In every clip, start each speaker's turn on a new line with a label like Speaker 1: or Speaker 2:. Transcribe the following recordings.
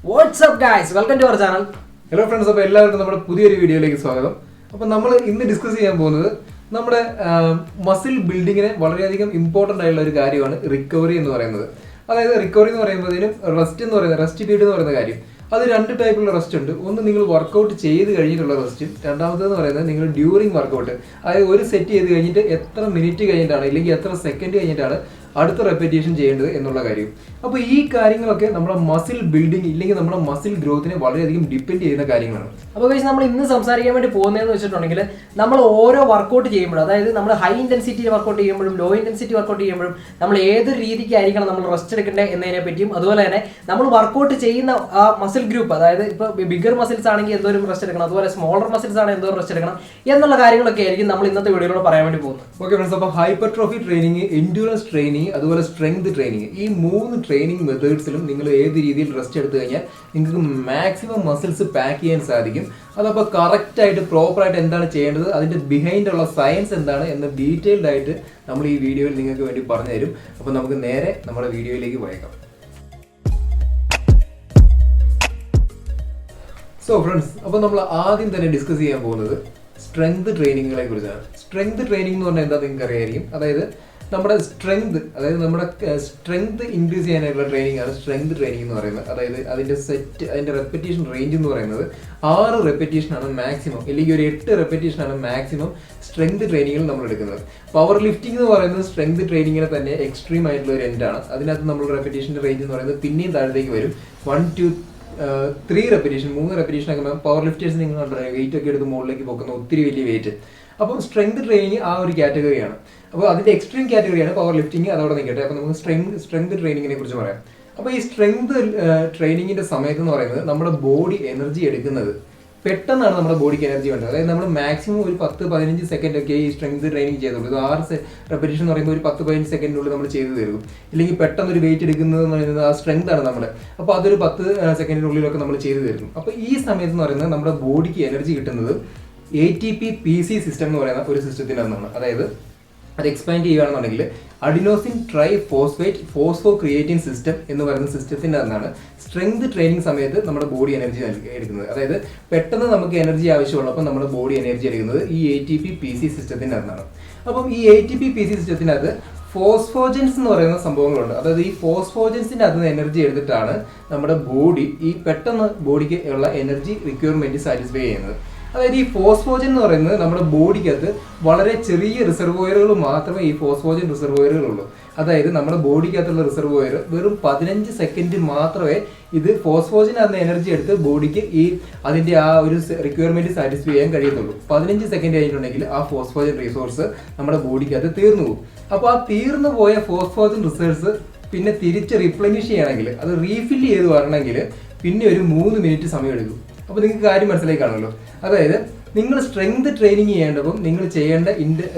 Speaker 1: What's up guys? Welcome to our channel.
Speaker 2: Hello friends, അപ്പോൾ എല്ലാവർക്കും നമ്മുടെ പുതിയൊരു വീഡിയോയിലേക്ക് സ്വാഗതം. അപ്പോൾ നമ്മൾ ഇന്ന് ഡിസ്കസ് ചെയ്യാൻ പോകുന്നത് നമ്മുടെ മസിൽ ബിൽഡിങ്ങിന് വളരെയധികം ഇമ്പോർട്ടൻ്റ് ആയിട്ടുള്ള ഒരു കാര്യമാണ് റിക്കവറി എന്ന് പറയുന്നത്. അതായത് റിക്കവറി എന്ന് പറയുമ്പോഴത്തേനും റെസ്റ്റ് പീരീഡ് എന്ന് പറയുന്ന കാര്യം. അത് രണ്ട് ടൈപ്പുള്ള റെസ്റ്റ് ഉണ്ട്. ഒന്ന് നിങ്ങൾ വർക്കൗട്ട് ചെയ്ത് കഴിഞ്ഞിട്ടുള്ള റെസ്റ്റും, രണ്ടാമത്തേന്ന് പറയുന്നത് നിങ്ങൾ ഡ്യൂറിങ് വർക്കൗട്ട്, അതായത് ഒരു സെറ്റ് ചെയ്ത് കഴിഞ്ഞിട്ട് എത്ര മിനിറ്റ് കഴിഞ്ഞിട്ടാണ് ഇല്ലെങ്കിൽ എത്ര സെക്കൻഡ് കഴിഞ്ഞിട്ടാണ് അടുത്ത റെപ്പിറ്റേഷൻ ചെയ്യേണ്ടത് എന്നുള്ള കാര്യം. അപ്പോൾ ഈ കാര്യങ്ങളൊക്കെ നമ്മുടെ മസിൽ ബിൽഡിംഗ് ഇല്ലെങ്കിൽ നമ്മുടെ മസിൽ ഗ്രോത്തിനെ വളരെയധികം ഡിപ്പെൻഡ് ചെയ്യുന്ന കാര്യങ്ങളാണ്.
Speaker 1: അപ്പോൾ നമ്മൾ ഇന്ന് സംസാരിക്കാൻ വേണ്ടി പോകുന്നതെന്ന് വെച്ചിട്ടുണ്ടെങ്കിൽ നമ്മൾ ഓരോ വർക്കൗട്ട് ചെയ്യുമ്പോഴും, അതായത് നമ്മൾ ഹൈ ഇന്റൻസിറ്റി വർക്കൗട്ട് ചെയ്യുമ്പോഴും ലോ ഇന്റൻസിറ്റി വർക്കൗട്ട് ചെയ്യുമ്പോഴും നമ്മൾ ഏത് രീതിക്കായിരിക്കണം നമ്മൾ റെസ്റ്റ് എടുക്കേണ്ടത് എന്നതിനെ പറ്റിയും, അതുപോലെ തന്നെ നമ്മൾ വർക്കൗട്ട് ചെയ്യുന്ന ആ മസിൽ ഗ്രൂപ്പ്, അതായത് ഇപ്പോൾ ബിഗർ മസിൽസ് ആണെങ്കിൽ എന്തോരം റെസ്റ്റ് എടുക്കണം, അതുപോലെ സ്മോളർ മസിൽസ് ആണെങ്കിൽ എന്തോരം റെസ്റ്റ് എടുക്കണം എന്നുള്ള കാര്യങ്ങളൊക്കെ ആയിരിക്കും നമ്മൾ ഇന്നത്തെ വീഡിയോയിലൂടെ പറയാൻ വേണ്ടി പോകുന്നത്.
Speaker 2: ഓക്കെ ഫ്രണ്ട്സ്, അപ്പോൾ ഹൈപ്പർട്രോഫി ട്രെയിനിങ്, എൻഡ്യൂറൻസ് ട്രെയിനിങ്, അതുപോലെ സ്ട്രെങ്ത് ട്രെയിനിങ്, ഈ 3 ട്രെയിനിങ് മെത്തേഡ്സിലും നിങ്ങൾ ഏത് രീതിയിൽ റെസ്റ്റ് എടുത്തു കഴിഞ്ഞാൽ നിങ്ങൾക്ക് മാക്സിമം മസിൽസ് പാക്ക് ചെയ്യാൻ സാധിക്കും. അതപ്പോൾ കറക്റ്റായിട്ട് പ്രോപ്പറായിട്ട് എന്താണ് ചെയ്യേണ്ടത്, അതിൻ്റെ ബിഹൈൻഡുള്ള സയൻസ് എന്താണ് എന്ന് ഡീറ്റെയിൽഡ് ആയിട്ട് നമ്മൾ ഈ വീഡിയോയിൽ നിങ്ങൾക്ക് വേണ്ടി പറഞ്ഞു തരും. അപ്പോൾ നമുക്ക് നേരെ നമ്മുടെ വീഡിയോയിലേക്ക് പോയേക്കാം. സോ ഫ്രണ്ട്സ്, അപ്പോൾ നമ്മൾ ആദ്യം തന്നെ ഡിസ്കസ് ചെയ്യാൻ പോകുന്നത് സ്ട്രെങ്ത് ട്രെയിനിങ്ങുകളെ കുറിച്ചാണ്. സ്ട്രെങ്ത് ട്രെയിനിങ് എന്ന് പറഞ്ഞാൽ എന്താ നിങ്ങൾക്ക് അറിയായിരിക്കും. അതായത് നമ്മുടെ സ്ട്രെങ്ത്, അതായത് നമ്മുടെ സ്ട്രെങ്ത് ഇൻക്രീസ് ചെയ്യാനായിട്ടുള്ള ട്രെയിനിങ് ആണ് സ്ട്രെങ്ത് ട്രെയിനിങ് എന്ന് പറയുന്നത്. അതായത് അതിൻ്റെ റെപ്പിറ്റേഷൻ റേഞ്ച് എന്ന് പറയുന്നത് 6 റെപ്പിറ്റേഷനാണ് മാക്സിമം, അല്ലെങ്കിൽ ഒരു 8 റെപ്പിറ്റേഷനാണ് മാക്സിമം സ്ട്രെങ്ത് ട്രെയിനിങ്ങിൽ നമ്മൾ എടുക്കുന്നത്. പവർ ലിഫ്റ്റിംഗ് എന്ന് പറയുന്നത് സ്ട്രെങ്ത് ട്രെയിനിങ്ങിനെ തന്നെ എക്സ്ട്രീം ആയിട്ടുള്ള ഒരു എൻഡാണ്. അതിനകത്ത് നമ്മൾ റെപ്പിറ്റേഷൻ്റെ റേഞ്ച് എന്ന് പറയുന്നത് പിന്നെയും താഴത്തേക്ക് വരും. 1 to 3 റെപ്പിറ്റേഷൻ, 3 റെപ്പിറ്റേഷൻ ഒക്കെ പവർ ലിഫ്റ്റേഴ്സ് നിങ്ങൾ കണ്ടോ, വെയിറ്റ് ഒക്കെ എടുത്ത് മുകളിലേക്ക് പോകുന്ന ഒത്തിരി വലിയ വെയിറ്റ്. അപ്പം സ്ട്രെങ്ത് ട്രെയിനിങ് ആ ഒരു കാറ്റഗറിയാണ്. അപ്പോൾ അതിൻ്റെ എക്സ്ട്രീം കാറ്റഗറിയാണ് പവർ ലിഫ്റ്റിംഗ്. അതോടെ നിൽക്കട്ടെ. അപ്പോൾ നമുക്ക് സ്ട്രെങ്ത് ട്രെയിനിങ്ങിനെ കുറിച്ച് പറയാം. അപ്പോൾ ഈ സ്ട്രെങ്ത് ട്രെയിനിങ്ങിൻ്റെ സമയത്ത് എന്ന് പറയുന്നത് നമ്മുടെ ബോഡി എനർജി എടുക്കുന്നത് പെട്ടെന്നാണ്. നമ്മുടെ ബോഡിക്ക് എനർജി വേണ്ടത്. അതായത് നമ്മൾ മാക്സിമം ഒരു 10-15 സെക്കൻഡ് ഒക്കെ ഈ സ്ട്രെങ്ത് ട്രെയിനിങ് ചെയ്തുള്ളൂ. ഇത് 6 റെപ്പിറ്റേഷൻ എന്ന് പറയുമ്പോൾ ഒരു 10-15 സെക്കൻഡിനുള്ളിൽ നമ്മൾ ചെയ്ത് തീർക്കും. ഇല്ലെങ്കിൽ പെട്ടെന്ന് ഒരു വെയിറ്റ് എടുക്കുന്നത് എന്ന് പറയുന്നത് ആ സ്ട്രെങ്ത് ആണ് നമ്മുടെ. അപ്പോൾ അതൊരു 10 സെക്കൻഡിനുള്ളിലൊക്കെ നമ്മൾ ചെയ്ത് തീർക്കും. അപ്പോൾ ഈ സമയത്ത് എന്ന് പറയുന്നത് നമ്മുടെ ബോഡിക്ക് എനർജി കിട്ടുന്നത് ATP PC സിസ്റ്റം എന്ന് പറയുന്ന ഒരു സിസ്റ്റത്തിൻ്റെ അന്നാണ്. അതായത് അത് എക്സ്പാൻഡ് ചെയ്യുകയാണെന്നുണ്ടെങ്കിൽ അഡിനോസിൻ ട്രൈ ഫോസ്ഫേറ്റ് ഫോസ്ഫോക്രിയേറ്റിൻ സിസ്റ്റം എന്ന് പറയുന്ന സിസ്റ്റത്തിൻ്റെ അന്നാണ് സ്ട്രെങ്ത് ട്രെയിനിങ് സമയത്ത് നമ്മുടെ ബോഡി എനർജി എടുക്കുന്നത്. അതായത് പെട്ടെന്ന് നമുക്ക് എനർജി ആവശ്യമുള്ളപ്പോൾ നമ്മുടെ ബോഡി എനർജി എടുക്കുന്നത് ഈ ATP PC സിസ്റ്റത്തിൻ്റെ അന്നാണ്. അപ്പം ഈ ATP PC സിസ്റ്റത്തിനകത്ത് ഫോസ്ഫോജൻസ് എന്ന് പറയുന്ന സംഭവങ്ങളുണ്ട്. അതായത് ഈ ഫോസ്ഫോജൻസിൻ്റെ അതിൽ നിന്ന് എനർജി എടുത്തിട്ടാണ് നമ്മുടെ ബോഡി ഈ പെട്ടെന്ന് ബോഡിക്ക് ഉള്ള എനർജി റിക്വയർമെൻറ്റ് സാറ്റിസ്ഫൈ ചെയ്യുന്നത്. അതായത് ഈ ഫോസ്ഫോജൻ എന്ന് പറയുന്നത് നമ്മുടെ ബോഡിക്കകത്ത് വളരെ ചെറിയ റിസർവോയറുകൾ മാത്രമേ ഈ ഫോസ്ഫോജൻ റിസർവോയറുകളുള്ളൂ. അതായത് നമ്മുടെ ബോഡിക്കകത്തുള്ള റിസർവോയർ വെറും 15 സെക്കൻഡ് മാത്രമേ ഇത് ഫോസ്ഫോജൻ അതിന് എനർജി എടുത്ത് ബോഡിക്ക് അതിൻ്റെ ആ ഒരു റിക്വയർമെൻറ്റ് സാറ്റിസ്ഫൈ ചെയ്യാൻ കഴിയത്തുള്ളൂ. 15 സെക്കൻഡ് കഴിഞ്ഞിട്ടുണ്ടെങ്കിൽ ആ ഫോസ്ഫോജൻ റിസോഴ്സ് നമ്മുടെ ബോഡിക്കകത്ത് തീർന്നു പോകും. അപ്പോൾ ആ തീർന്നു പോയ ഫോസ്ഫോജൻ റിസോഴ്സ് പിന്നെ തിരിച്ച് റീപ്ലനിഷ് ചെയ്യണമെങ്കിൽ, അത് റീഫില്ല് ചെയ്ത് വരണമെങ്കിൽ പിന്നെ ഒരു 3 മിനിറ്റ് സമയം എടുക്കും. അപ്പോൾ നിങ്ങൾക്ക് കാര്യം മനസ്സിലായി കാണുമല്ലോ. അതായത് നിങ്ങൾ സ്ട്രെങ്ത് ട്രെയിനിങ് ചെയ്യേണ്ടപ്പം നിങ്ങൾ ചെയ്യേണ്ട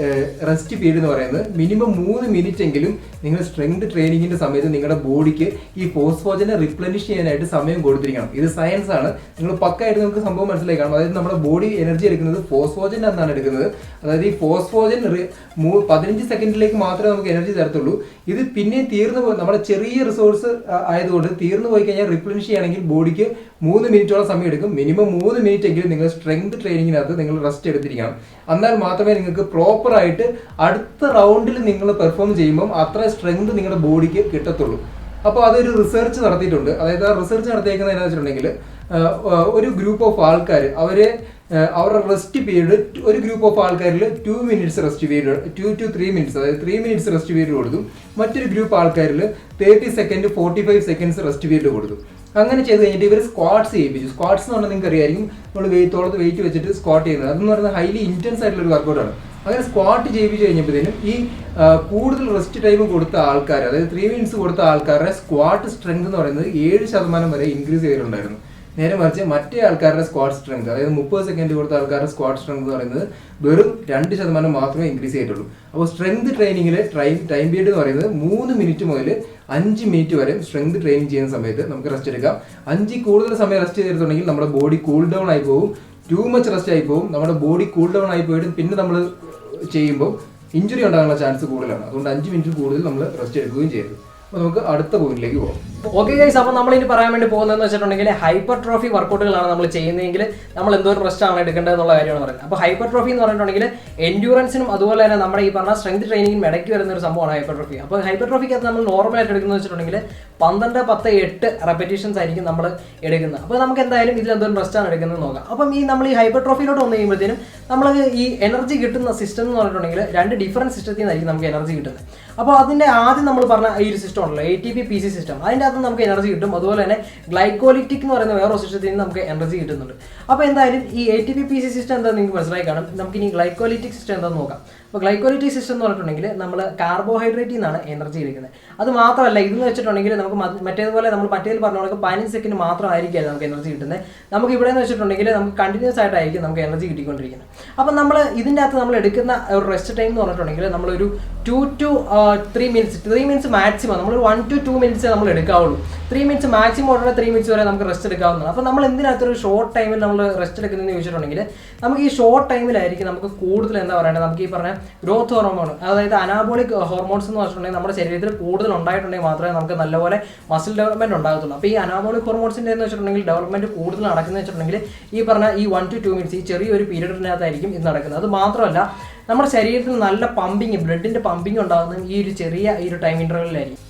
Speaker 2: റെസ്റ്റ് പീരീഡ് എന്ന് പറയുന്നത് മിനിമം 3 മിനിറ്റ് എങ്കിലും നിങ്ങൾ സ്ട്രെങ്ത് ട്രെയിനിങ്ങിൻ്റെ സമയത്ത് നിങ്ങളുടെ ബോഡിക്ക് ഈ ഫോസ്ഫോജനെ റിപ്ലനിഷ് ചെയ്യാനായിട്ട് സമയം കൊടുത്തിരിക്കണം. ഇത് സയൻസ് ആണ്. നിങ്ങൾ പക്കായിട്ട് നിങ്ങൾക്ക് സംഭവം മനസ്സിലായി കാണും. അതായത് നമ്മുടെ ബോഡി എനർജി എടുക്കുന്നത് ഫോസ്ഫോജൻ എന്നാണ് എടുക്കുന്നത്. അതായത് ഈ ഫോസ്ഫോജൻ 15 സെക്കൻഡിലേക്ക് മാത്രമേ നമുക്ക് എനർജി തരത്തുള്ളൂ. ഇത് പിന്നെ തീർന്നു പോയി, നമ്മുടെ ചെറിയ റിസോഴ്സ് ആയതുകൊണ്ട് തീർന്നു പോയി കഴിഞ്ഞാൽ റിപ്ലനിഷ് ചെയ്യണമെങ്കിൽ ബോഡിക്ക് 3 മിനിറ്റോളം സമയം എടുക്കും. മിനിമം 3 മിനിറ്റ് എങ്കിലും നിങ്ങൾ സ്ട്രെങ്ത് ട്രെയിനിങ്ങിനകത്ത് നിങ്ങൾ റെസ്റ്റ് എടുത്തിരിക്കണം. എന്നാൽ മാത്രമേ നിങ്ങൾക്ക് പ്രോപ്പറായിട്ട് അടുത്ത റൗണ്ടിൽ നിങ്ങൾ പെർഫോം ചെയ്യുമ്പോൾ അത്ര സ്ട്രെങ്ത് നിങ്ങളുടെ ബോഡിക്ക് കിട്ടത്തുള്ളൂ. അപ്പോൾ അതൊരു റിസർച്ച് നടത്തിയിട്ടുണ്ട്. അതായത് ആ റിസർച്ച് നടത്തിയേക്കുന്നത് എന്താണെന്ന് വെച്ചിട്ടുണ്ടെങ്കിൽ ഒരു ഗ്രൂപ്പ് ഓഫ് ആൾക്കാർ അവരുടെ റെസ്റ്റ് പീരീഡ്, ഒരു ഗ്രൂപ്പ് ഓഫ് ആൾക്കാരിൽ 2 minutes rest period, 2 to 3 minutes, അതായത് 3 മിനിറ്റ്സ് റെസ്റ്റ് പീരീഡ് കൊടുത്തു. മറ്റൊരു ഗ്രൂപ്പ് ആൾക്കാരിൽ 30 സെക്കൻഡ് 45 സെക്കൻഡ്സ് റെസ്റ്റ് പീരീഡ് കൊടുത്തു. അങ്ങനെ ചെയ്ത് കഴിഞ്ഞിട്ട് ഇവർ സ്ക്വാട്ട്സ് ചെയ്യിപ്പിച്ചു. സ്ക്വാട്ട്സ് എന്ന് പറഞ്ഞാൽ നിങ്ങൾക്ക് അറിയായിരിക്കും, നമ്മൾ തോളത്ത് വെയിറ്റ് വെച്ചിട്ട് സ്ക്വാട്ട് ചെയ്യുന്നത്. അതെന്ന് പറയുന്നത് ഹൈലി ഇൻറ്റൻസ് ആയിട്ടുള്ള ഒരു വർക്കൗട്ടാണ്. അങ്ങനെ സ്ക്വാട്ട് ചെയ്യിപ്പിച്ച് കഴിഞ്ഞപ്പോഴത്തേനും ഈ കൂടുതൽ റെസ്റ്റ് ടൈം കൊടുത്ത ആൾക്കാർ, അതായത് 3 മിനിറ്റ്സ് കൊടുത്ത ആൾക്കാരുടെ സ്ക്വാട്ട് സ്ട്രെങ്ത് എന്ന് പറയുന്നത് 7% വരെ ഇൻക്രീസ് ചെയ്തിട്ടുണ്ടായിരുന്നു. നേരെ മറിച്ച് മറ്റേ ആൾക്കാരുടെ സ്ക്വാട്ട് സ്ട്രെങ്ത്, അതായത് 30 സെക്കൻഡ് കൊടുത്ത ആൾക്കാരുടെ സ്ക്വാട്ട് സ്ട്രെങ്ത് എന്ന് പറയുന്നത് വെറും 2% മാത്രമേ ഇൻക്രീസ് ചെയ്തിട്ടുള്ളൂ. അപ്പോൾ സ്ട്രെങ്ത് ട്രെയിനിങ്ങിൽ ടൈം പീരീഡ് എന്ന് പറയുന്നത് 3 മിനിറ്റ് മുതൽ 5 മിനിറ്റ് വരെ സ്ട്രെങ്ത് ട്രെയിനിങ് ചെയ്യുന്ന സമയത്ത് നമുക്ക് റെസ്റ്റ് എടുക്കാം. 5 കൂടുതൽ സമയം റെസ്റ്റ് ചെയ്തിട്ടുണ്ടെങ്കിൽ നമ്മുടെ ബോഡി കൂൾ ഡൗൺ ആയി പോകും, ടു മച്ച് റെസ്റ്റ് ആയി പോകും. നമ്മുടെ ബോഡി കൂൾ ഡൗൺ ആയി പോയിട്ട് പിന്നെ നമ്മൾ ചെയ്യുമ്പോൾ ഇഞ്ചുറി ഉണ്ടാകാനുള്ള ചാൻസ് കൂടുതലാണ്. അതുകൊണ്ട് 5 മിനിറ്റ് കൂടുതൽ നമ്മൾ റെസ്റ്റ് എടുക്കുകയും ചെയ്യരുത്. അപ്പോൾ നമുക്ക് അടുത്ത പോയിന്റിലേക്ക് പോകാം.
Speaker 1: ഓക്കെ ഗൈസ്, അപ്പോൾ നമ്മൾ ഇനി പറയാൻ വേണ്ടി പോകുന്നതെന്ന് വെച്ചിട്ടുണ്ടെങ്കിൽ ഹൈപ്പർ ട്രോഫി വർക്കൗട്ടുകളാണ് നമ്മൾ ചെയ്യുന്നതെങ്കിൽ നമ്മൾ എന്തോരം റെസ്റ്റ് ആണ് എടുക്കേണ്ടത് എന്നുള്ള കാര്യമാണ് പറയുന്നത്. അപ്പോൾ ഹൈപ്പർ ട്രോഫി എന്ന് പറഞ്ഞിട്ടുണ്ടെങ്കിൽ എൻഡ്യൂറൻസിനും അതുപോലെ തന്നെ നമ്മുടെ ഈ പറഞ്ഞ സ്ട്രെങ്ത് ട്രെയിനിങ്ങിനും ഇടയ്ക്ക് വരുന്ന ഒരു സംഭവമാണ് ഹൈപ്പർ ട്രോഫി. അപ്പോൾ ഹൈപ്പർ ട്രോഫിക്കകത്ത് നമ്മൾ നോർമലായിട്ട് എടുക്കുന്നത് വെച്ചിട്ടുണ്ടെങ്കിൽ 12, 10, 8 റെപ്പറ്റീഷൻസ് ആയിരിക്കും നമ്മൾ എടുക്കുന്നത്. അപ്പോൾ നമുക്ക് എന്തായാലും ഇതിൽ എന്തോരം റെസ്റ്റ് ആണ് എടുക്കുന്നത് നോക്കാം. അപ്പം നമ്മൾ ഈ ഹൈപ്പർ ട്രോഫിയിലോട്ട് വന്നു കഴിയുമ്പോഴത്തേനും നമ്മൾ ഈ എനർജി കിട്ടുന്ന സിസ്റ്റം എന്ന് പറഞ്ഞിട്ടുണ്ടെങ്കിൽ 2 ഡിഫറൻറ്റ് സിസ്റ്റത്തിൽ നിന്നായിരിക്കും നമുക്ക് എനർജി കിട്ടുന്നത്. അപ്പോൾ അതിൻ്റെ ആദ്യം നമ്മൾ പറഞ്ഞ ഈ ഒരു സിസ്റ്റം ഉണ്ടല്ലോ, ATP PC സിസ്റ്റം, അതിൻ്റെ അകത്ത് നമുക്ക് എനർജി കിട്ടും. അതുപോലെ തന്നെ ഗ്ലൈക്കോലിറ്റിക് എന്ന് പറയുന്ന വേറൊരു സിസ്റ്റത്തിൽ നിന്ന് നമുക്ക് എനർജി കിട്ടുന്നുണ്ട്. അപ്പോൾ എന്തായാലും ഈ ATP PC സിസ്റ്റം എന്താ നിങ്ങൾക്ക് മനസ്സിലായി കാണും. നമുക്കിനി ഗ്ലൈക്കോലിറ്റിക് സിസ്റ്റം എന്താണെന്ന് നോക്കാം. അപ്പോൾ ഗ്ലൈക്കോലിറ്റിക് സിസ്റ്റം എന്ന് പറഞ്ഞിട്ടുണ്ടെങ്കിൽ നമ്മൾ കാർബോഹൈഡ്രേറ്റിൽ നിന്നാണ് എനർജി എടുക്കുന്നത്. അത് മാത്രമല്ല, ഇതെന്ന് വെച്ചിട്ടുണ്ടെങ്കിൽ നമുക്ക് മറ്റേതുപോലെ നമ്മൾ മറ്റേതിൽ പറഞ്ഞ പോലെ 15 സെക്കൻഡ് മാത്രമായിരിക്കില്ല നമുക്ക് എനർജി കിട്ടുന്നത്. നമുക്ക് ഇവിടെ എന്ന് വെച്ചിട്ടുണ്ടെങ്കിൽ നമുക്ക് കണ്ടിന്യൂസ് ആയിട്ടായിരിക്കും നമുക്ക് എനർജി കിട്ടിക്കൊണ്ടിരിക്കുന്നത്. അപ്പം നമ്മൾ ഇതിൻ്റെ അകത്ത് നമ്മൾ എടുക്കുന്ന ഒരു റെസ്റ്റ് ടൈം എന്ന് പറഞ്ഞിട്ടുണ്ടെങ്കിൽ നമ്മളൊരു 2 to 3 മിനിറ്റ്സ് മാക്സിമം, നമ്മൾ 1 to 2 മിനിറ്റ്സ് നമ്മൾ എടുക്കാവുള്ളൂ. 3 മിനിറ്റ്സ് മാക്സിമം ഉടനെ 3 മിനിറ്റ്സ് വരെ നമുക്ക് റെസ്റ്റ് എടുക്കാവുന്നതാണ്. അപ്പോൾ നമ്മൾ എന്തിനകത്തൊരു ഷോർട്ട് ടൈമിൽ നമ്മൾ റെസ്റ്റ് എടുക്കുന്നതെന്ന് ചോദിച്ചിട്ടുണ്ടെങ്കിൽ നമുക്ക് ഈ ഷോർട്ട് ടൈമിലായിരിക്കും നമുക്ക് കൂടുതൽ എന്താ പറയേണ്ടത്, നമുക്ക് ഈ പറഞ്ഞ ഗ്രോത്ത് ഹോർമോൺ, അതായത് അനാബോളിക് ഹോർമോൺസ് എന്ന് വെച്ചിട്ടുണ്ടെങ്കിൽ നമ്മുടെ ശരീരത്തിൽ കൂടുതൽ ഉണ്ടായിട്ടുണ്ടെങ്കിൽ മാത്രമേ നമുക്ക് നല്ലപോലെ മസിൽ ഡെവലപ്മെന്റ് ഉണ്ടാകത്തുള്ളൂ. അപ്പോൾ ഈ അനാബോളിക് ഹോർമോൺസിൻ്റെ എന്ന് വെച്ചിട്ടുണ്ടെങ്കിൽ ഡെവലപ്മെന്റ് കൂടുതൽ നടക്കുന്നത് വെച്ചിട്ടുണ്ടെങ്കിൽ ഈ പറഞ്ഞ ഈ 1 to 2 മിനിറ്റ്സ് ഈ ചെറിയൊരു പീരീഡിനകത്തായിരിക്കും ഇത് നടക്കുന്നത്. അത് മാത്രമല്ല നമ്മുടെ ശരീരത്തിൽ നല്ല പമ്പിങ്, ബ്ലഡിന്റെ പമ്പിങ് ഉണ്ടാകുന്നത് ഈ ഒരു ടൈം ഇന്റർവെല്ലിലായിരിക്കും.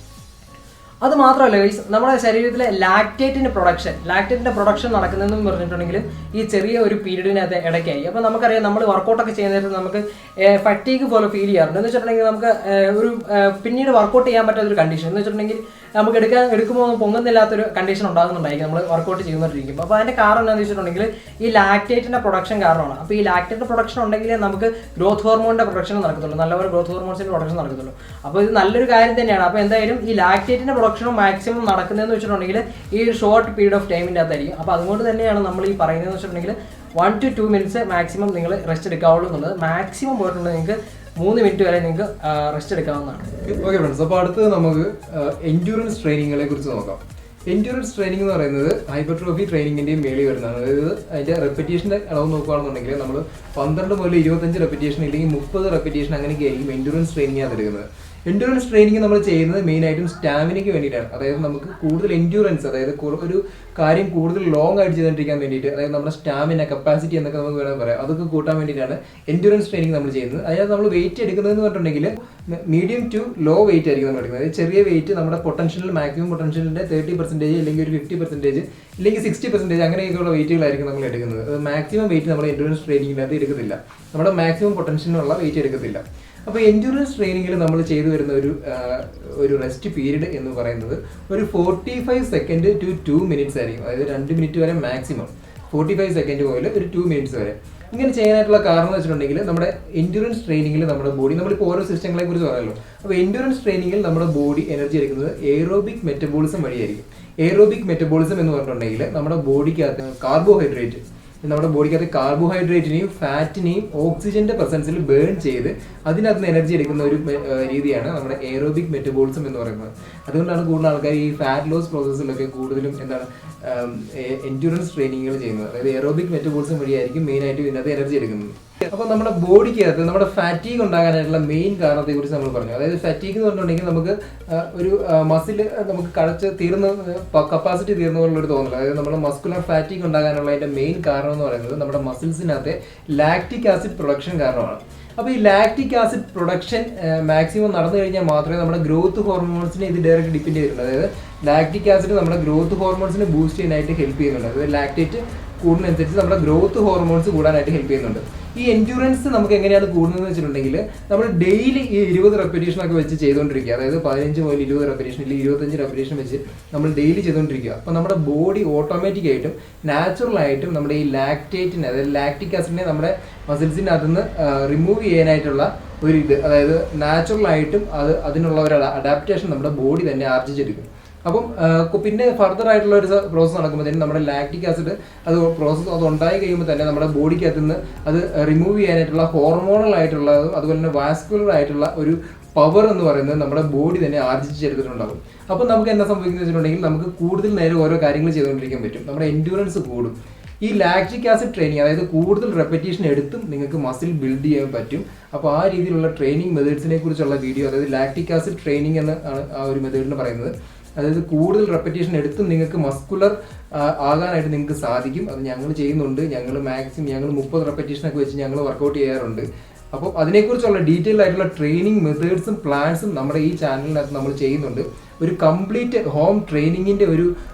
Speaker 1: അത് മാത്രമല്ല ഗൈസ്, നമ്മുടെ ശരീരത്തിലെ ലാക്റ്റേറ്റിന്റെ പ്രൊഡക്ഷൻ നടക്കുന്നതെന്ന് പറഞ്ഞിട്ടുണ്ടെങ്കിൽ ഈ ചെറിയ ഒരു പീരീഡിനകത്ത് ഇടയ്ക്കായി. അപ്പോൾ നമുക്കറിയാം, നമ്മൾ വർക്കൗട്ടൊക്കെ ചെയ്യുന്ന നേരത്ത് നമുക്ക് ഫറ്റീഗ് പോലെ ഫീൽ ചെയ്യാറുണ്ട്. എന്ന് വെച്ചിട്ടുണ്ടെങ്കിൽ നമുക്ക് ഒരു പിന്നീട് വർക്കൗട്ട് ചെയ്യാൻ പറ്റാത്തൊരു കണ്ടീഷൻ എന്ന് വെച്ചിട്ടുണ്ടെങ്കിൽ നമുക്ക് എടുക്കുമ്പോൾ പൊങ്ങുന്നില്ലാത്തൊരു കണ്ടീഷൻ ഉണ്ടാകുന്നുണ്ടായിരിക്കും നമ്മൾ വർക്കൗട്ട് ചെയ്യുന്നോണ്ടിരിക്കുമ്പോൾ. അപ്പോൾ അതിൻ്റെ കാരണം എന്താണെന്ന് വെച്ചിട്ടുണ്ടെങ്കിൽ ഈ ലാക്റ്റേറ്റിന്റെ പ്രൊഡക്ഷൻ കാരണമാണ്. അപ്പോൾ ഈ ലാക്റ്റേറ്റിന്റെ പ്രൊഡക്ഷൻ ഉണ്ടെങ്കിൽ നമുക്ക് ഗ്രോത്ത് ഹോർമോണിന്റെ പ്രൊഡക്ഷൻ നടക്കത്തുള്ളൂ, നല്ലപോലെ ഗ്രോത്ത് ഹോർമോൺസിന്റെ പ്രൊഡക്ഷൻ നടക്കത്തുള്ളൂ. അപ്പോൾ ഇത് നല്ലൊരു കാര്യം തന്നെയാണ്. അപ്പോൾ എന്തായാലും ഈ ലാക്റ്റേറ്റിന്റെ പ്രൊഡക്ഷനും മാക്സിമം നടക്കുന്നതെന്ന് വെച്ചിട്ടുണ്ടെങ്കിൽ ഈ ഒരു ഷോർട്ട് പീരീഡ് ഓഫ് ടൈമിൻ്റെ അകത്തായിരിക്കും. അപ്പോൾ അതുകൊണ്ട് തന്നെയാണ് നമ്മൾ ഈ പറയുന്നതെന്ന് വെച്ചിട്ടുണ്ടെങ്കിൽ 1 to 2 മിനിറ്റ്സ് മാക്സിമം നിങ്ങൾ റെസ്റ്റ് എടുക്കാവുള്ളൂ എന്നുള്ളത്. മാക്സിമം പോയിട്ടുണ്ടെങ്കിൽ നിങ്ങൾക്ക് 3 മിനിറ്റ് വരെ നിങ്ങൾക്ക് റെസ്റ്റ് എടുക്കാവുന്നതാണ്.
Speaker 2: ഓക്കെ ഫ്രണ്ട്സ്, അപ്പോൾ അടുത്തത് നമുക്ക് എൻഡ്യൂറൻസ് ട്രെയിനിങ്ങുകളെ കുറിച്ച് നോക്കാം. എൻഡ്യൂറൻസ് ട്രെയിനിങ് എന്ന് പറയുന്നത് ഹൈപ്പർട്രോഫി ട്രെയിനിങ്ങിൻ്റെയും മേളിൽ വരുന്നതാണ്. അതായത് അതിൻ്റെ റെപ്പിറ്റേഷൻ്റെ അളവ് നോക്കുകയാണെന്നുണ്ടെങ്കിൽ നമ്മൾ 12 മുതൽ 25 റെപ്പിറ്റേഷൻ അല്ലെങ്കിൽ 30 റെപ്പിറ്റേഷൻ അങ്ങനെയൊക്കെ ആയിരിക്കും എൻഡ്യൂറൻസ് ട്രെയിനിങ് എടുക്കുന്നത്. എൻഡ്യൂറൻസ് ട്രെയിനിങ് നമ്മൾ ചെയ്യുന്നത് മെയിനായിട്ടും സ്റ്റാമിനയ്ക്ക് വേണ്ടിയിട്ടാണ്. അതായത് നമുക്ക് കൂടുതൽ എൻഡ്യൂറൻസ്, അതായത് ഒരു കാര്യം കൂടുതൽ ലോങ് ആയിട്ട് ചെയ്തുകൊണ്ടിരിക്കാൻ വേണ്ടിയിട്ട്, അതായത് നമ്മുടെ സ്റ്റാമിന, കപ്പാസിറ്റി എന്നൊക്കെ നമുക്ക് വേണമെങ്കിൽ പറയാം, അതൊക്കെ കൂട്ടാൻ വേണ്ടിയിട്ടാണ് എൻഡ്യൂറൻസ് ട്രെയിനിങ് നമ്മൾ ചെയ്യുന്നത്. അതായത് നമ്മൾ വെയിറ്റ് എടുക്കുന്നതെന്ന് പറഞ്ഞിട്ടുണ്ടെങ്കിൽ മീഡിയം ടു ലോ വെയിറ്റ് ആയിരിക്കും നമ്മൾ എടുക്കുന്നത്. അതായത് ചെറിയ വെയിറ്റ് നമ്മുടെ പൊട്ടൻഷ്യൽ, മാക്സിമം പൊട്ടൻഷ്യലിൻ്റെ 30% അല്ലെങ്കിൽ ഒരു 50% ഇല്ലെങ്കിൽ 60% അങ്ങനെയൊക്കെയുള്ള വെയിറ്റുകളായിരിക്കും നമ്മൾ എടുക്കുന്നത്. അത് മാക്സിമം വെയിറ്റ് നമ്മൾ എൻഡ്യൂറൻസ് ട്രെയിനിങ്ങിനകത്ത് എടുക്കത്തില്ല, നമ്മുടെ മാക്സിമം പൊട്ടൻഷ്യലിനുള്ള വെയിറ്റ് എടുക്കത്തില്ല. അപ്പോൾ എൻഡ്യൂറൻസ് ട്രെയിനിങ്ങിൽ നമ്മൾ ചെയ്തു വരുന്ന ഒരു റെസ്റ്റ് പീരീഡ് എന്ന് പറയുന്നത് ഒരു 45 സെക്കൻഡ് ടു 2 മിനിറ്റ്സ് ആയിരിക്കും. അതായത് 2 മിനിറ്റ് വരെ മാക്സിമം, 45 സെക്കൻഡ് മുതൽ ഒരു 2 മിനിറ്റ്സ് വരെ. ഇങ്ങനെ ചെയ്യാനായിട്ടുള്ള കാരണം എന്ന് വെച്ചിട്ടുണ്ടെങ്കിൽ നമ്മുടെ എൻഡ്യൂറൻസ് ട്രെയിനിങ്ങിൽ നമ്മുടെ ബോഡി, നമ്മളിപ്പോൾ ഓരോ സിസ്റ്റങ്ങളെ കുറിച്ച് പറയാമല്ലോ. അപ്പോൾ എൻഡ്യൂറൻസ് ട്രെയിനിങ്ങിൽ നമ്മുടെ ബോഡി എനർജി എടുക്കുന്നത് എയറോബിക് മെറ്റബോളിസം വഴിയായിരിക്കും. എയറോബിക് മെറ്റബോളിസം എന്ന് പറഞ്ഞിട്ടുണ്ടെങ്കിൽ നമ്മുടെ ബോഡിക്കകത്ത് നമ്മുടെ ബോഡിക്കകത്ത് കാർബോഹൈഡ്രേറ്റിനെയും ഫാറ്റിനെയും ഓക്സിജന്റെ പ്രസൻസിൽ ബേൺ ചെയ്ത് അതിനകത്ത് എനർജി എടുക്കുന്ന ഒരു രീതിയാണ് നമ്മുടെ എയറോബിക് മെറ്റബോളിസം എന്ന് പറയുന്നത്. അതുകൊണ്ടാണ് കൂടുതൽ ആൾക്കാർ ഈ ഫാറ്റ് ലോസ് പ്രോസസ്സിലൊക്കെ കൂടുതലും എൻഡ്യൂറൻസ് ട്രെയിനിങ്ങുകൾ ചെയ്യുന്നത്. അതായത് എയറോബിക് മെറ്റബോളിസം വഴിയായിരിക്കും മെയിനായിട്ട് ഇതിനകത്ത് എനർജി എടുക്കുന്നത്. അപ്പോൾ നമ്മുടെ ബോഡിക്കകത്ത് നമ്മുടെ ഫാറ്റീഗ് ഉണ്ടാകാനായിട്ടുള്ള മെയിൻ കാരണത്തെ കുറിച്ച് നമ്മൾ പറഞ്ഞു. അതായത് ഫാറ്റീഗ് എന്ന് പറഞ്ഞിട്ടുണ്ടെങ്കിൽ നമുക്ക് ഒരു മസിൽ നമുക്ക് കളച്ച് കപ്പാസിറ്റി തീർന്ന പോലുള്ളൊരു തോന്നൽ. അതായത് നമ്മുടെ മസ്കുലർ ഫാറ്റീഗ് ഉണ്ടാകാനുള്ള അതിൻ്റെ മെയിൻ കാരണം എന്ന് പറയുന്നത് നമ്മുടെ മസിൽസിനകത്തെ ലാക്റ്റിക് ആസിഡ് പ്രൊഡക്ഷൻ കാരണമാണ്. അപ്പോൾ ഈ ലാക്റ്റിക് ആസിഡ് പ്രൊഡക്ഷൻ മാക്സിമം നടന്നു കഴിഞ്ഞാൽ മാത്രമേ നമ്മുടെ ഗ്രോത്ത് ഹോർമോൺസിനെ ഇത് ഡയറക്റ്റ് ഡിപ്പെൻഡ് ചെയ്തിട്ടുണ്ട്. അതായത് ലാക്റ്റിക് ആസിഡ് നമ്മുടെ ഗ്രോത്ത് ഹോർമോൺസിനെ ബൂസ്റ്റ് ചെയ്യാനായിട്ട് ഹെൽപ്പ് ചെയ്യുന്നുണ്ട്. അതായത് ലാക്റ്റേറ്റ് കൂടുന്നതനുസരിച്ച് നമ്മുടെ ഗ്രോത്ത് ഹോർമോൺസ് കൂടാനായിട്ട് ഹെൽപ്പ് ചെയ്യുന്നുണ്ട്. ഈ എൻഡ്യൂറൻസ് നമുക്ക് എങ്ങനെയാണ് കൂടുന്നതെന്ന് വെച്ചിട്ടുണ്ടെങ്കിൽ നമ്മൾ ഡെയിലി ഈ 20 റെപ്പിറ്റേഷനൊക്കെ വെച്ച് ചെയ്തുകൊണ്ടിരിക്കുക. അതായത് 15 മുതൽ 20 റെപ്പിറ്റേഷൻ അല്ലെങ്കിൽ 25 റെപ്പിറ്റേഷൻ വെച്ച് നമ്മൾ ഡെയിലി ചെയ്തുകൊണ്ടിരിക്കുക. അപ്പോൾ നമ്മുടെ ബോഡി ഓട്ടോമാറ്റിക്കായിട്ടും നാച്ചുറലായിട്ടും നമ്മുടെ ഈ ലാക്റ്റേറ്റിനെ, അതായത് ലാക്റ്റിക് ആസിഡിനെ നമ്മുടെ മസിൽസിനകത്ത് നിന്ന് റിമൂവ് ചെയ്യാനായിട്ടുള്ള അതായത് നാച്ചുറലായിട്ടും അതിനുള്ള ഒരു അഡാപ്റ്റേഷൻ നമ്മുടെ ബോഡി തന്നെ ആർജിച്ചെടുക്കും. അപ്പം പിന്നെ ഫർദർ ആയിട്ടുള്ള ഒരു പ്രോസസ്സ് നടക്കുമ്പോഴത്തേനും നമ്മുടെ ലാക്റ്റിക് ആസിഡ് അത് ഉണ്ടായി കഴിയുമ്പോൾ തന്നെ നമ്മുടെ ബോഡിക്കകത്ത് നിന്ന് അത് റിമൂവ് ചെയ്യാനായിട്ടുള്ള ഹോർമോണൽ ആയിട്ടുള്ളതും അതുപോലെ തന്നെ വാസ്കുലർ ആയിട്ടുള്ള ഒരു പവർ എന്ന് പറയുന്നത് നമ്മുടെ ബോഡി തന്നെ ആർജിച്ചെടുത്തിട്ടുണ്ടാകും. അപ്പം നമുക്ക് എന്താ സംഭവിക്കുന്നത് വെച്ചിട്ടുണ്ടെങ്കിൽ നമുക്ക് കൂടുതൽ നേരം ഓരോ കാര്യങ്ങൾ ചെയ്തുകൊണ്ടിരിക്കാൻ പറ്റും, നമ്മുടെ എൻഡ്യൂറൻസ് കൂടും. ഈ ലാക്റ്റിക് ആസിഡ് ട്രെയിനിങ്, അതായത് കൂടുതൽ റെപ്പറ്റീഷൻ എടുത്തും നിങ്ങൾക്ക് മസിൽ ബിൽഡ് ചെയ്യാൻ പറ്റും. അപ്പോൾ ആ രീതിയിലുള്ള ട്രെയിനിങ് മെത്തേഡ്സിനെ കുറിച്ചുള്ള വീഡിയോ, അതായത് ലാക്റ്റിക് ആസിഡ് ട്രെയിനിങ് എന്ന് ആണ് ആ ഒരു മെത്തേഡിന് പറയുന്നത്. അതായത് കൂടുതൽ റെപ്പറ്റീഷൻ എടുത്ത് നിങ്ങൾക്ക് മസ്കുലർ ആകാനായിട്ട് നിങ്ങൾക്ക് സാധിക്കും. അത് ഞങ്ങൾ ചെയ്യുന്നുണ്ട്. ഞങ്ങൾ 30 റെപ്പറ്റീഷനൊക്കെ വെച്ച് ഞങ്ങൾ വർക്കൗട്ട് ചെയ്യാറുണ്ട്. അപ്പോൾ അതിനെക്കുറിച്ചുള്ള ഡീറ്റെയിൽ ആയിട്ടുള്ള ട്രെയിനിങ് മെത്തേഡ്സും പ്ലാൻസും നമ്മുടെ ഈ ചാനലിനകത്ത് നമ്മൾ ചെയ്യുന്നുണ്ട്. ഒരു കംപ്ലീറ്റ് ഹോം ട്രെയിനിങ്ങിൻ്റെ ഒരു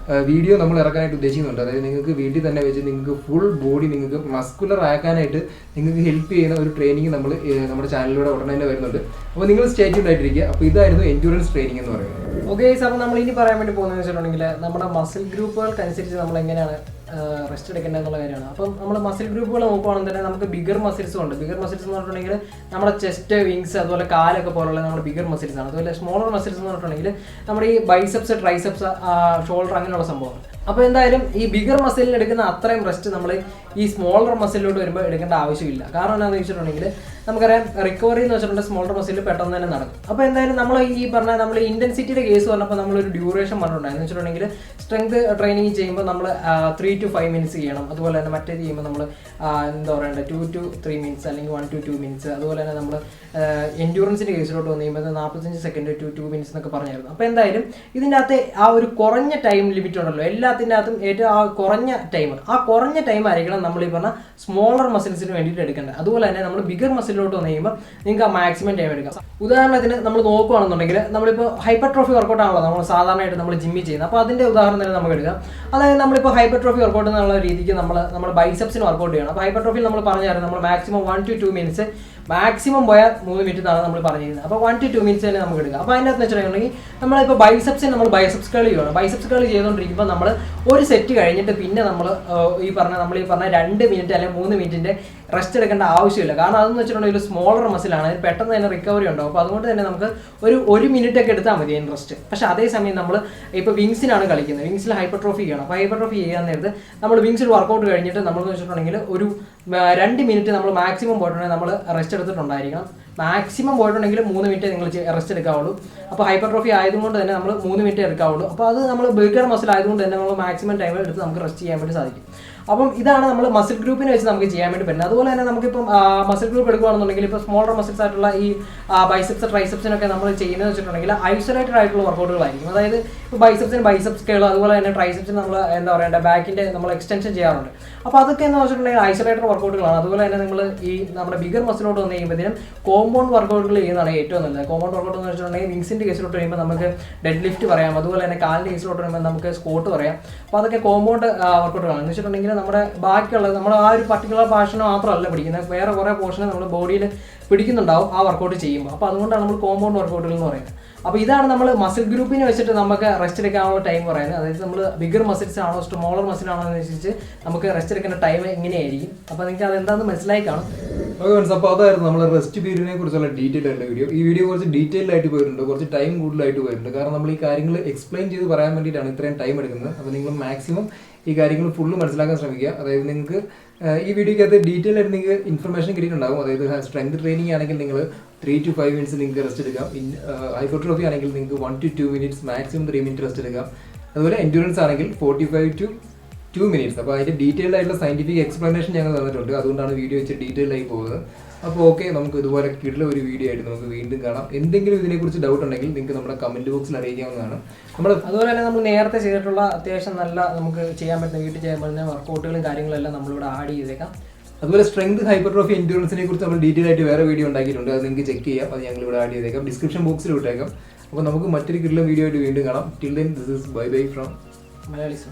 Speaker 2: വീഡിയോ നമ്മൾ ഇറക്കാനായിട്ട് ഉദ്ദേശിക്കുന്നുണ്ട്. അതായത് നിങ്ങൾക്ക് വീട്ടിൽ തന്നെ വെച്ച് നിങ്ങൾക്ക് ഫുൾ ബോഡി നിങ്ങൾക്ക് മസ്കുലർ ആക്കാനായിട്ട് നിങ്ങൾക്ക് ഹെൽപ്പ് ചെയ്യുന്ന ഒരു ട്രെയിനിങ് നമ്മൾ നമ്മുടെ ചാനലിലൂടെ ഉടനെ തന്നെ വരുന്നുണ്ട്. അപ്പോൾ നിങ്ങൾ സ്റ്റേ ട്യൂൺഡ് ആയിട്ടിരിക്കുക. അപ്പോൾ ഇതായിരുന്നു എൻഡ്യൂറൻസ് ട്രെയിനിങ് എന്ന് പറയുന്നത്.
Speaker 1: ഓക്കെ, അപ്പോൾ നമ്മൾ ഇനി പറയാൻ വേണ്ടി പോകുന്നതെന്ന് വെച്ചിട്ടുണ്ടെങ്കിൽ നമ്മുടെ മസിൽ ഗ്രൂപ്പുകൾക്കനുസരിച്ച് നമ്മൾ എങ്ങനെയാണ് റെസ്റ്റ് എടുക്കേണ്ടത് എന്നുള്ള കാര്യമാണ്. അപ്പം നമ്മൾ മസിൽ ഗ്രൂപ്പുകൾ നോക്കുകയാണെങ്കിൽ തന്നെ നമുക്ക് ബിഗർ മസിൽസും ഉണ്ട്. ബിഗർ മസിൽസ് എന്ന് പറഞ്ഞിട്ടുണ്ടെങ്കിൽ നമ്മുടെ ചെസ്റ്റ്, വിങ്സ്, അതുപോലെ കാലൊക്കെ പോലുള്ള നമ്മുടെ ബിഗർ മസിൽസ് ആണ്. അതുപോലെ സ്മോളർ മസിൽസ് എന്ന് പറഞ്ഞിട്ടുണ്ടെങ്കിൽ നമ്മുടെ ഈ ബൈസെപ്സ്, ട്രൈസെപ്സ്, ഷോൾഡർ അങ്ങനെയുള്ള സംഭവമാണ്. അപ്പോൾ എന്തായാലും ഈ ബിഗർ മസിലിൽ എടുക്കുന്ന അത്രയും റെസ്റ്റ് നമ്മൾ ഈ സ്മോളർ മസിലിലോട്ട് വരുമ്പോൾ എടുക്കേണ്ട ആവശ്യമില്ല. കാരണം എന്താണെന്ന് വെച്ചിട്ടുണ്ടെങ്കിൽ നമുക്കറിയാം റിക്കവറി എന്ന് വെച്ചിട്ടുണ്ടെങ്കിൽ സ്മോളർ മസിലിൽ പെട്ടെന്ന് തന്നെ നടക്കും. അപ്പോൾ എന്തായാലും നമ്മൾ ഈ പറഞ്ഞ നമ്മൾ ഇന്റൻസിറ്റിയുടെ കേസ് പറഞ്ഞപ്പോൾ നമ്മളൊരു ഡ്യൂറേഷൻ പറഞ്ഞിട്ടുണ്ടായിരുന്നു വെച്ചിട്ടുണ്ടെങ്കിൽ സ്ട്രെങ്ത് ട്രെയിനിങ് ചെയ്യുമ്പോൾ നമ്മൾ 3 to 5 minutes ചെയ്യണം. അതുപോലെ തന്നെ മറ്റേത് ചെയ്യുമ്പോൾ നമ്മൾ എന്താ പറയേണ്ടത് 2 to 3 minutes അല്ലെങ്കിൽ 1 to 2 minutes. അതുപോലെ തന്നെ നമ്മൾ എൻഡ്യൂറൻസിൻ്റെ കേസിലോട്ട് വന്നു കഴിയുമ്പോൾ 45 സെക്കൻഡ് to 2 minutes എന്നൊക്കെ പറഞ്ഞായിരുന്നു. അപ്പോൾ എന്തായാലും ഇതിൻ്റെ അകത്ത് ആ ഒരു കുറഞ്ഞ ടൈം ലിമിറ്റ് ഉണ്ടല്ലോ, എല്ലാത്തിൻ്റെ അകത്തും ഏറ്റവും ആ കുറഞ്ഞ ടൈം ആയിരിക്കണം നമ്മൾ ഈ പറഞ്ഞ സ്മോളർ മസിൽസിന് വേണ്ടിയിട്ട് എടുക്കേണ്ടത്. അതുപോലെ തന്നെ നമ്മൾ ബിഗർ മസിലിലോട്ട് വന്നു കഴിയുമ്പോൾ നിങ്ങൾക്ക് ആ മാക്സിമം ടൈം എടുക്കാം. ഉദാഹരണത്തിന് നമ്മൾ നോക്കുകയാണെന്നുണ്ടെങ്കിൽ നമ്മളിപ്പോൾ ഹൈപ്പർട്രോഫി വർക്കൗട്ട് ആണല്ലോ നമ്മൾ സാധാരണയായിട്ട് നമ്മൾ ജിമ്മിൽ ചെയ്യുന്നത്. അപ്പോൾ അതിൻ്റെ ഉദാഹരണം തന്നെ നമുക്ക് എടുക്കാം. അതായത് നമ്മളിപ്പോൾ ഹൈപ്പർട്രോഫി വർക്കൗട്ട് എന്നുള്ള രീതിക്ക് നമ്മൾ ബൈസെപ്സിന് വർക്കൗട്ട് ചെയ്യണം. അപ്പോൾ ഹൈപ്പർട്രോഫിയിൽ നമ്മൾ പറഞ്ഞായിരുന്നു നമ്മൾ മാക്സിമം 1 to 2 minutes, മാക്സിമം പോയാൽ 3 minutes എന്നാണ് നമ്മൾ പറഞ്ഞിരുന്നത്. അപ്പോൾ 1 to 2 minutes തന്നെ നമുക്ക് എടുക്കാം. അപ്പോൾ അതിനകത്ത് വെച്ചിട്ടുണ്ടെങ്കിൽ നമ്മളിപ്പോൾ ബൈസെപ്സിന് നമ്മൾ ബൈസെപ്സ് കേൾ ചെയ്യുകയാണ്. ബൈസെപ്സ് കേൾ ചെയ്തുകൊണ്ടിരിക്കുമ്പോൾ നമ്മൾ ഒരു സെറ്റ് കഴിഞ്ഞിട്ട് പിന്നെ നമ്മൾ ഈ പറഞ്ഞ 2 minute അല്ലെങ്കിൽ 3 minute റെസ്റ്റ് എടുക്കേണ്ട ആവശ്യമില്ല. കാരണം അതെന്ന് വെച്ചിട്ടുണ്ടെങ്കിൽ ഒരു സ്മോളർ മസിലാണ്, അതിന് പെട്ടെന്ന് തന്നെ റിക്കവറി ഉണ്ടാവും. അപ്പോൾ അതുകൊണ്ട് തന്നെ നമുക്ക് ഒരു മിനിറ്റ് ഒക്കെ എടുത്താൽ മതി അതിന് റെസ്റ്റ്. പക്ഷേ അതേസമയം നമ്മൾ ഇപ്പോൾ വിങ്സിനാണ് കളിക്കുന്നത്, വിങ്സിൽ ഹൈപ്പർട്രോഫി ചെയ്യണം. അപ്പോൾ ഹൈപ്പർട്രോഫി ചെയ്യാൻ നേരത്ത് നമ്മൾ വിങ്സിൽ വർക്കൗട്ട് കഴിഞ്ഞിട്ട് നമ്മൾ വെച്ചിട്ടുണ്ടെങ്കിൽ ഒരു 2 minute നമ്മൾ മാക്സിമം പോയിട്ടുണ്ടെങ്കിൽ നമ്മൾ റെസ്റ്റ് എടുത്തിട്ടുണ്ടായിരിക്കണം. മാക്സിമം പോയിട്ടുണ്ടെങ്കിൽ 3 minute നിങ്ങൾ റെസ്റ്റ് എടുക്കാവുള്ളൂ. അപ്പോൾ ഹൈപ്പർട്രോഫി ആയതുകൊണ്ട് തന്നെ നമ്മൾ 3 minute എടുക്കാവുള്ളൂ. അപ്പോൾ അത് നമ്മൾ ബിഗർ മസിൽ ആയതുകൊണ്ട് തന്നെ നമ്മൾ മാക്സിമം ടൈം എടുത്ത് നമുക്ക് റെസ്റ്റ് ചെയ്യാൻ വേണ്ടി സാധിക്കും. അപ്പം ഇതാണ് നമ്മൾ മസിൽ ഗ്രൂപ്പിനെ വെച്ച് നമുക്ക് ചെയ്യാൻ വേണ്ടി പറ്റുന്നത്. അതുപോലെ തന്നെ നമുക്കിപ്പം മസിൽ ഗ്രൂപ്പ് എടുക്കുകയാണെന്നുണ്ടെങ്കിൽ ഇപ്പോൾ സ്മോളർ മസിൽസ് ആയിട്ടുള്ള ഈ ബൈസെപ്സ്, ട്രൈസെപ്സിനൊക്കെ നമ്മൾ ചെയ്യുന്നത് വെച്ചിട്ടുണ്ടെങ്കിൽ ഐസൊലേറ്റഡ് ആയിട്ടുള്ള വർക്കൗട്ടുകളായിരിക്കും. അതായത് ഇപ്പോൾ ബൈസെപ്സിന് ബൈസെപ്സ് കേൾ, അതുപോലെ തന്നെ ട്രൈസെപ്സിന് നമ്മൾ എന്താ പറയേണ്ട ബാക്കിൻ്റെ നമ്മൾ എക്സ്റ്റൻഷൻ ചെയ്യാറുണ്ട്. അപ്പോൾ അതൊക്കെ എന്ന് വെച്ചിട്ടുണ്ടെങ്കിൽ ഐസൊലേറ്റഡ് വർക്കൗട്ടുകളാണ്. അതുപോലെ തന്നെ നമ്മൾ ഈ നമ്മുടെ ബിഗർ മസിലോട്ട് വന്നു കഴിയുമ്പോഴത്തേനും കോമ്പൗണ്ട് വർക്കൗട്ടുകൾ ചെയ്യുന്നതാണ് ഏറ്റവും നല്ലത്. കോമ്പൗണ്ട് വർക്കൗട്ട് എന്ന് വെച്ചിട്ടുണ്ടെങ്കിൽ വിങ്സിൻ്റെ കേസിലോട്ട് വരുമ്പോൾ നമുക്ക് ഡെഡ് ലിഫ്റ്റ് പറയാം. അതുപോലെ തന്നെ കാലിൻ്റെ കേസിലോട്ട് വരുമ്പോൾ നമുക്ക് സ്ക്വാട്ട് പറയാം. അപ്പോൾ അതൊക്കെ കോമ്പൗണ്ട് വർക്കൗട്ടുകളാണ്. എന്ന് വെച്ചിട്ടുണ്ടെങ്കിൽ നമ്മുടെ ബാക്കിയുള്ളത് നമ്മൾ ആ ഒരു പർട്ടിക്കുലർ പോർഷൻ മാത്രമല്ല പിടിക്കുന്നത്, വേറെ കുറേ പോർഷൻ നമ്മൾ ബോഡിയിൽ പിടിക്കുന്നുണ്ടാവും ആ വർക്കൗട്ട് ചെയ്യുമ്പോൾ. അപ്പോൾ അതുകൊണ്ടാണ് നമ്മൾ കോമ്പൗണ്ട് വർക്കൗട്ടുകൾ എന്ന് പറയുന്നത്. അപ്പോൾ ഇതാണ് നമ്മൾ മസിൽ ഗ്രൂപ്പിനെ വെച്ചിട്ട് നമുക്ക് റെസ്റ്റ് എടുക്കാനുള്ള ടൈം പറയുന്നത്. അതായത് നമ്മൾ ബിഗർ മസിൽസ് ആണോ സ്മോളർ മസിൽ ആണോ എന്നനുസരിച്ച് നമുക്ക് റെസ്റ്റ് എടുക്കേണ്ട ടൈം എങ്ങനെയായിരിക്കും. അപ്പോൾ നിങ്ങൾക്ക് അതെന്താണെന്ന് മനസ്സിലായി കാണും.
Speaker 2: ഓക്കെ, അപ്പോൾ അതായിരുന്നു നമ്മൾ റെസ്റ്റ് പീരീഡിനെ കുറിച്ചുള്ള ഡീറ്റെയിൽ ആയിട്ടുള്ള വീഡിയോ. ഈ വീഡിയോ കുറച്ച് ഡീറ്റെയിൽ ആയിട്ട് പോയിട്ടുണ്ട്, കുറച്ച് ടൈം കൂടുതലായിട്ട് പോയിട്ടുണ്ട്. കാരണം നമ്മൾ ഈ കാര്യങ്ങൾ എക്സ്പ്ലെയിൻ ചെയ്ത് പറയാൻ വേണ്ടിയിട്ടാണ് ഇത്രയും ടൈം എടുക്കുന്നത്. അപ്പോൾ നിങ്ങൾ മാക്സിമം ഈ കാര്യങ്ങൾ ഫുള്ള് മനസ്സിലാക്കാൻ ശ്രമിക്കുക. അതായത് നിങ്ങൾക്ക് ഈ വീഡിയോയ്ക്കകത്ത് ഡീറ്റെയിൽ ആയിട്ട് നിങ്ങൾക്ക് ഇൻഫർമേഷൻ കിട്ടിയിട്ടുണ്ടാകും. അതായത് സ്ട്രെങ്ത് ട്രെയിനിങ് ആണെങ്കിൽ നിങ്ങൾ 3 to 5 minutes നിങ്ങൾക്ക് റെസ്റ്റ് എടുക്കാം. ഹൈപ്പർട്രോഫി ആണെങ്കിൽ നിങ്ങൾക്ക് 1 to 2 minutes, maximum 3 minutes rest എടുക്കാം. അതുപോലെ എൻഡ്യൂറൻസ് ആണെങ്കിൽ 45 to 2 minutes. അപ്പോൾ അതിൻ്റെ ഡീറ്റെയിൽഡ് ആയിട്ടുള്ള സയൻറ്റിഫിക് എക്സ്പ്ലനേഷൻ ഞങ്ങൾ തന്നിട്ടുണ്ട്. അതുകൊണ്ടാണ് വീഡിയോ വെച്ച് ഡീറ്റെയിൽ ആയി പോകുന്നത്. അപ്പോൾ ഓക്കെ, നമുക്ക് ഇതുപോലെ കിട്ടുന്ന ഒരു വീഡിയോ ആയിട്ട് നമുക്ക് വീണ്ടും കാണാം. എന്തെങ്കിലും ഇതിനെക്കുറിച്ച് ഡൗട്ട് ഉണ്ടെങ്കിൽ നിങ്ങൾക്ക് നമ്മുടെ കമൻറ്റ് ബോക്സിൽ അറിയിക്കാവുന്നതാണ്. അതുപോലെ
Speaker 1: തന്നെ നമ്മൾ നേരത്തെ ചെയ്തിട്ടുള്ള അത്യാവശ്യം നല്ല നമുക്ക് ചെയ്യാൻ പറ്റുന്ന വീട്ടിൽ ചെയ്യാൻ പറ്റുന്ന വർക്കൗട്ടുകളും കാര്യങ്ങളെല്ലാം നമ്മളിവിടെ ആഡ് ചെയ്തേക്കാം.
Speaker 2: അതുപോലെ സ്ട്രെങ്ത്, ഹൈപ്പർട്രോഫി, എൻഡ്യൂറൻസിനെ കുറിച്ച് നമ്മൾ ഡീറ്റെയിൽ ആയിട്ട് വേറെ വീഡിയോ ഉണ്ടാക്കിയിട്ടുണ്ട്. അത് നിങ്ങൾക്ക് ചെക്ക് ചെയ്യാം. അത് ഞങ്ങൾ ഇവിടെ ആഡ് ചെയ്തേക്കാം, ഡിസ്ക്രിപ്ഷൻ ബോക്സിൽ വിട്ടേക്കാം. അപ്പോൾ നമുക്ക് മറ്റൊരു കിട്ടുന്ന വീഡിയോ ആയിട്ട് വീണ്ടും കാണാം. Till then this is bye from
Speaker 1: Malayalees.